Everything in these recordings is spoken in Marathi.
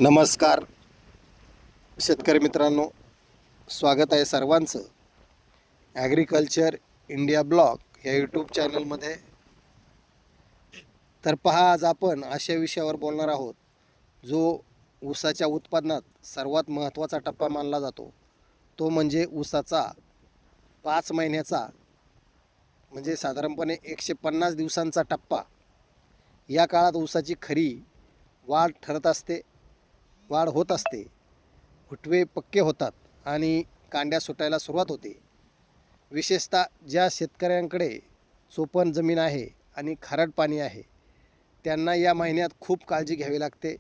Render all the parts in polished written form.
नमस्कार शेतकरी मित्रांनो, स्वागत आहे सर्वांचं ॲग्रिकल्चर इंडिया ब्लॉग या यूट्यूब चॅनलमध्ये. तर पहा, आज आपण अशा विषयावर बोलणार आहोत जो ऊसाच्या उत्पादनात सर्वात महत्त्वाचा टप्पा मानला जातो. तो म्हणजे ऊसाचा 5 महिन्याचा म्हणजे साधारणपणे 150 दिवसांचा टप्पा. या काळात ऊसाची खरी वाढ होत असते, फुटवे पक्के होतात आणि कांड्या सुटायला सुरुवात होते. विशेषतः ज्या शेतकऱ्यांकडे चोपण जमीन आहे आणि खारट पाणी आहे त्यांना या महिन्यात खूप काळजी घ्यावी लागते.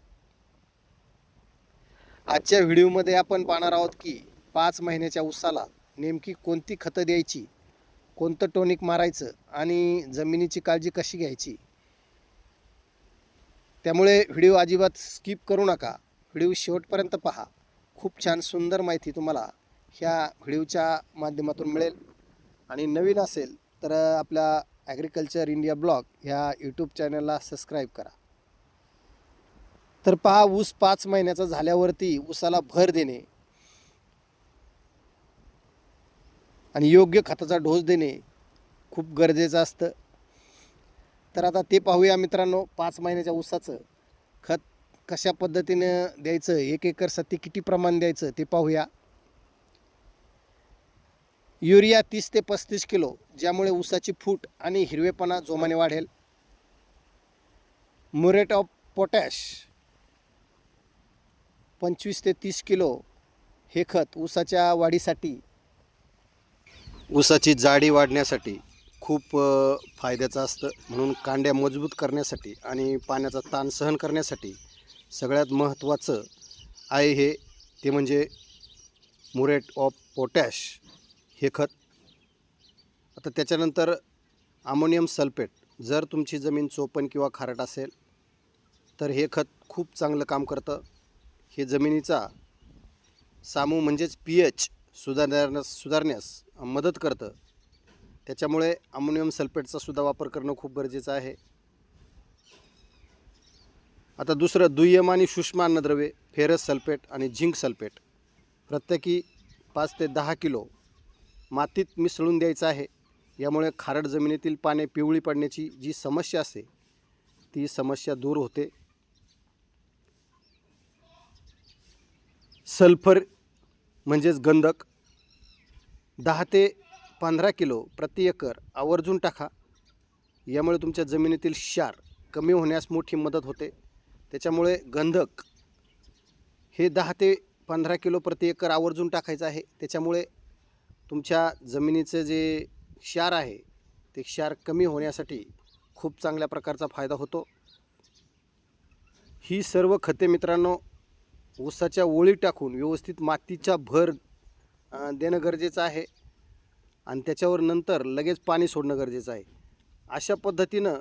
आजच्या व्हिडिओमध्ये आपण पाहणार आहोत की 5 महिन्याच्या ऊसाला नेमकी कोणती खतं द्यायची, कोणतं टॉनिक मारायचं आणि जमिनीची काळजी कशी घ्यायची. त्यामुळे व्हिडिओ अजिबात स्किप करू नका, व्हिडिओ शेवटपर्यंत पहा. खूप छान सुंदर माहिती तुम्हाला ह्या व्हिडिओच्या माध्यमातून मिळेल. आणि नवीन असेल तर आपल्या ॲग्रिकल्चर इंडिया ब्लॉग ह्या यूट्यूब चॅनलला सबस्क्राईब करा. तर पहा, ऊस 5 महिन्याचा झाल्यावरती ऊसाला भर देणे आणि योग्य खताचा डोस देणे खूप गरजेचं असतं. तर आता ते पाहूया मित्रांनो. 5 महिन्याच्या ऊसाचं खत कशा पद्धतीनं द्यायचं, 1 एकरसाठी किती प्रमाण द्यायचं ते पाहूया. युरिया 30 ते 35 किलो, ज्यामुळे ऊसाची फूट आणि हिरवेपणा जोमाने वाढेल. म्युरेट ऑफ पोटॅश 25 ते 30 किलो, हे खत ऊसाच्या वाढीसाठी, ऊसाची जाडी वाढण्यासाठी खूप फायद्याचं असतं. म्हणून कांड्या मजबूत करण्यासाठी आणि पाण्याचा ताण सहन करण्यासाठी सगळ्यात महत्त्वाचं आहे हे, ते म्हणजे म्युरेट ऑफ पोटॅश हे खत. आता त्याच्यानंतर अमोनियम सल्फेट. जर तुमची जमीन चोपण किंवा खारट असेल तर हे खत खूप चांगलं काम करतं. हे जमिनीचा सामू म्हणजेच pH सुधारण्यास मदत करतं. त्याच्यामुळे अमोनियम सल्फेटचा सुद्धा वापर करणं खूप गरजेचं आहे. आता दुसरं, दुय्यम आणि सूक्ष्म अन्नद्रव्ये फेरस सल्फेट आणि झिंक सल्फेट प्रत्येकी 5 ते 10 किलो मातीत मिसळून द्यायचं आहे. यामुळे खारट जमिनीतील पाने पिवळी पडण्याची जी समस्या असते ती समस्या दूर होते. सल्फर म्हणजेच गंधक 10 ते 15 किलो प्रति एकर आवर्जून टाका. यामुळे तुमच्या जमिनीतील क्षार कमी होण्यास मोठी मदत होते. त्याच्यामुळे गंधक हे 10 ते 15 किलो प्रति एकर आवर्जून टाकायचं आहे. त्याच्यामुळे तुमच्या जमिनीचं जे क्षार आहे ते क्षार कमी होण्यासाठी खूप चांगल्या प्रकारचा फायदा होतो. ही सर्व खते मित्रांनो ऊसाच्या ओळी टाकून व्यवस्थित मातीचा भर देणं गरजेचं आहे आणि त्याच्यावर नंतर लगेच पाणी सोडणं गरजेचं आहे. अशा पद्धतीनं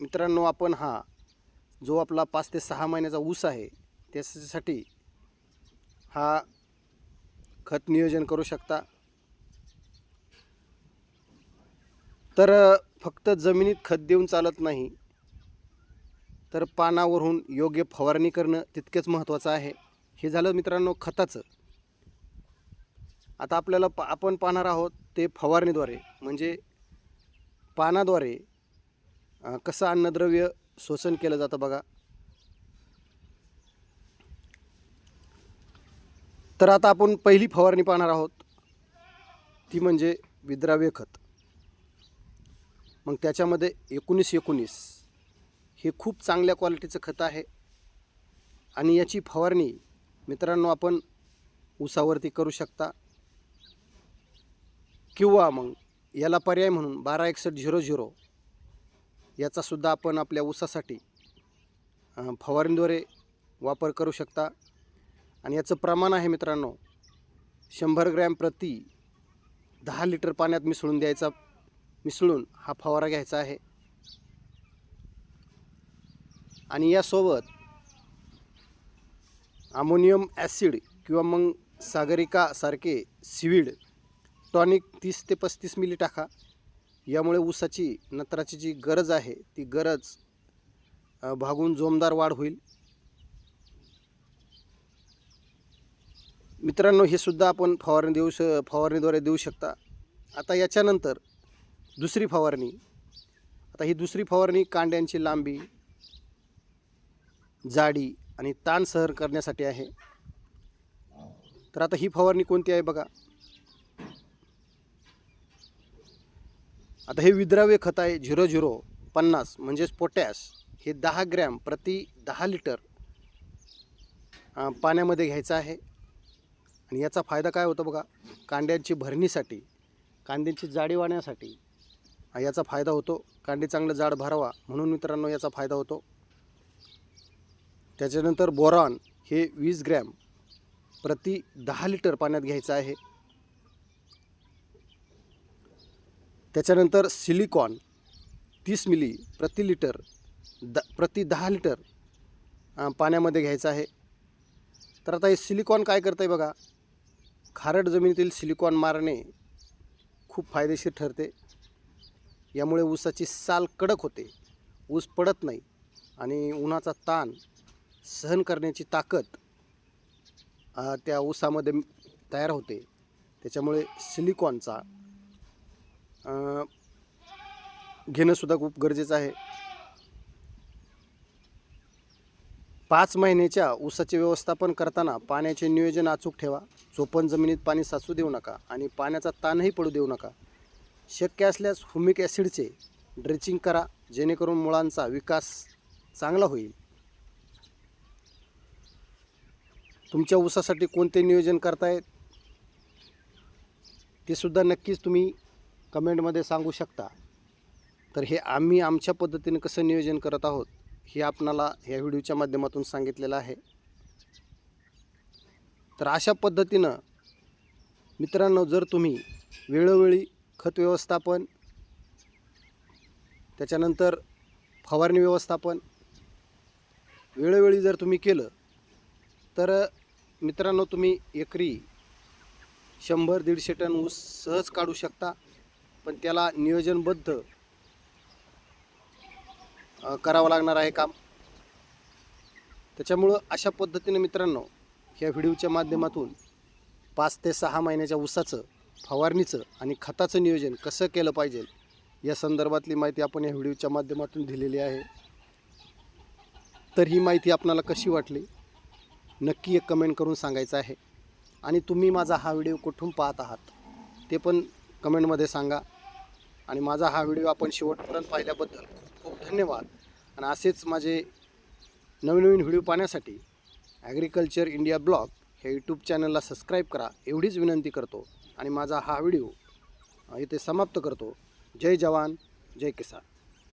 मित्रांनो आपण हा जो आपला 5 ते 6 महिन्याचा ऊस आहे त्यासाठी हा खत नियोजन करू शकता. तर फक्त जमिनीत खत देऊन चालत नाही, तर पानावरून योग्य फवारणी करणं तितकेच महत्त्वाचं आहे. हे झालं मित्रांनो खताचं. आता आपल्याला आपण पाहणार आहोत ते फवारणीद्वारे, म्हणजे पानाद्वारे कसं अन्नद्रव्य शोषण केलं जातं बघा. तर आता आपण पहिली फवारणी पाहणार आहोत ती म्हणजे विद्राव्य खत. मग त्याच्यामध्ये 19-19 हे खूप चांगल्या क्वालिटीचं खत आहे आणि याची फवारणी मित्रांनो आपण ऊसावरती करू शकता. किंवा मग याला पर्याय म्हणून 126100 याचासुद्धा आपण आपल्या ऊसासाठी फवारणीद्वारे वापर करू शकता. आणि याचं प्रमाण आहे मित्रांनो 100 ग्रॅम प्रति 10 लिटर पाण्यात मिसळून हा फवारा घ्यायचा आहे. आणि यासोबत अमोनियम ॲसिड किंवा मग सागरिकासारखे सीवीड टॉनिक 30 ते 35 मिली टाका. यामुळे ऊसाची नत्राची जी गरज आहे ती गरज भागून जोमदार वाढ होईल. मित्रांनो, हे सुद्धा आपण फवारणीद्वारे देऊ शकता. आता याच्यानंतर दुसरी फवारणी. आता ही दुसरी फवारणी कांड्यांची लांबी, जाडी आणि ताण सहन करण्यासाठी आहे. तर आता ही फवारणी कोणती आहे बघा. आता हे विद्राव्य खत आहे 0050 म्हणजेच पोटॅश. हे 10 ग्रॅम प्रति 10 लिटर पाण्यामध्ये घ्यायचं आहे. आणि याचा फायदा काय होतो बघा. कांड्यांची भरणीसाठी, कांद्यांची जाडी वाढण्यासाठी याचा फायदा होतो. कांडे चांगलं जाड भरावा म्हणून मित्रांनो याचा फायदा होतो. त्याच्यानंतर बोरॉन हे 20 ग्रॅम प्रति 10 लिटर पाण्यात घ्यायचं आहे. त्याच्यानंतर सिलिकॉन 30 मिली प्रति 10 लिटर पाण्यामध्ये घ्यायचं आहे. तर आता हे सिलिकॉन काय करतं आहे बघा. खारट जमिनीतील सिलिकॉन मारणे खूप फायदेशीर ठरते. यामुळे ऊसाची साल कडक होते, ऊस पडत नाही आणि उन्हाचा ताण सहन करण्याची ताकद त्या ऊसामध्ये तयार होते. त्याच्यामुळे सिलिकॉनचा घेणंसुद्धा खूप गरजेचं आहे. 5 महिन्याच्या ऊसाचे व्यवस्थापन करताना पाण्याचे नियोजन अचूक ठेवा. चोपण जमिनीत पाणी साचू देऊ नका आणि पाण्याचा ताणही पडू देऊ नका. शक्य असल्यास ह्युमिक ॲसिडचे ड्रेचिंग करा, जेणेकरून मुळांचा विकास चांगला होईल. तुमच्या ऊसासाठी कोणते नियोजन करतायत ते सुद्धा नक्कीच तुम्ही कमेंटमध्ये सांगू शकता. तर हे आम्ही आमच्या पद्धतीने कसं नियोजन करत आहोत हे आपणाला ह्या व्हिडिओच्या माध्यमातून सांगितलेलं आहे. तर अशा पद्धतीनं मित्रांनो, जर तुम्ही वेळोवेळी खत व्यवस्थापन, त्याच्यानंतर फवारणी व्यवस्थापन वेळोवेळी जर तुम्ही केलं तर मित्रांनो तुम्ही एकरी 100-150 टन ऊस सहज काढू शकता. पण त्याला नियोजनबद्ध करावं लागणार आहे काम. त्याच्यामुळं अशा पद्धतीने मित्रांनो ह्या व्हिडिओच्या माध्यमातून 5 ते 6 महिन्याच्या ऊसाचं, फवारणीचं आणि खताचं नियोजन कसं केलं पाहिजे या संदर्भातली माहिती आपण या व्हिडिओच्या माध्यमातून दिलेली आहे. तर ही माहिती आपणाला कशी वाटली नक्की एक कमेंट करून सांगायचं आहे. आणि तुम्ही माझा हा व्हिडिओ कुठून पाहत आहात ते पण कमेंटमध्ये सांगा. आणि माझा हा व्हिडिओ आपण शेवटपर्यंत पाहिल्याबद्दल खूप खूप धन्यवाद. आणि असेच माझे नवीन व्हिडिओ पाहण्यासाठी ॲग्रिकल्चर इंडिया ब्लॉग हे यूट्यूब चॅनलला सबस्क्राईब करा एवढीच विनंती करतो. आणि माझा हा व्हिडिओ इथे समाप्त करतो. जय जवान, जय किसान.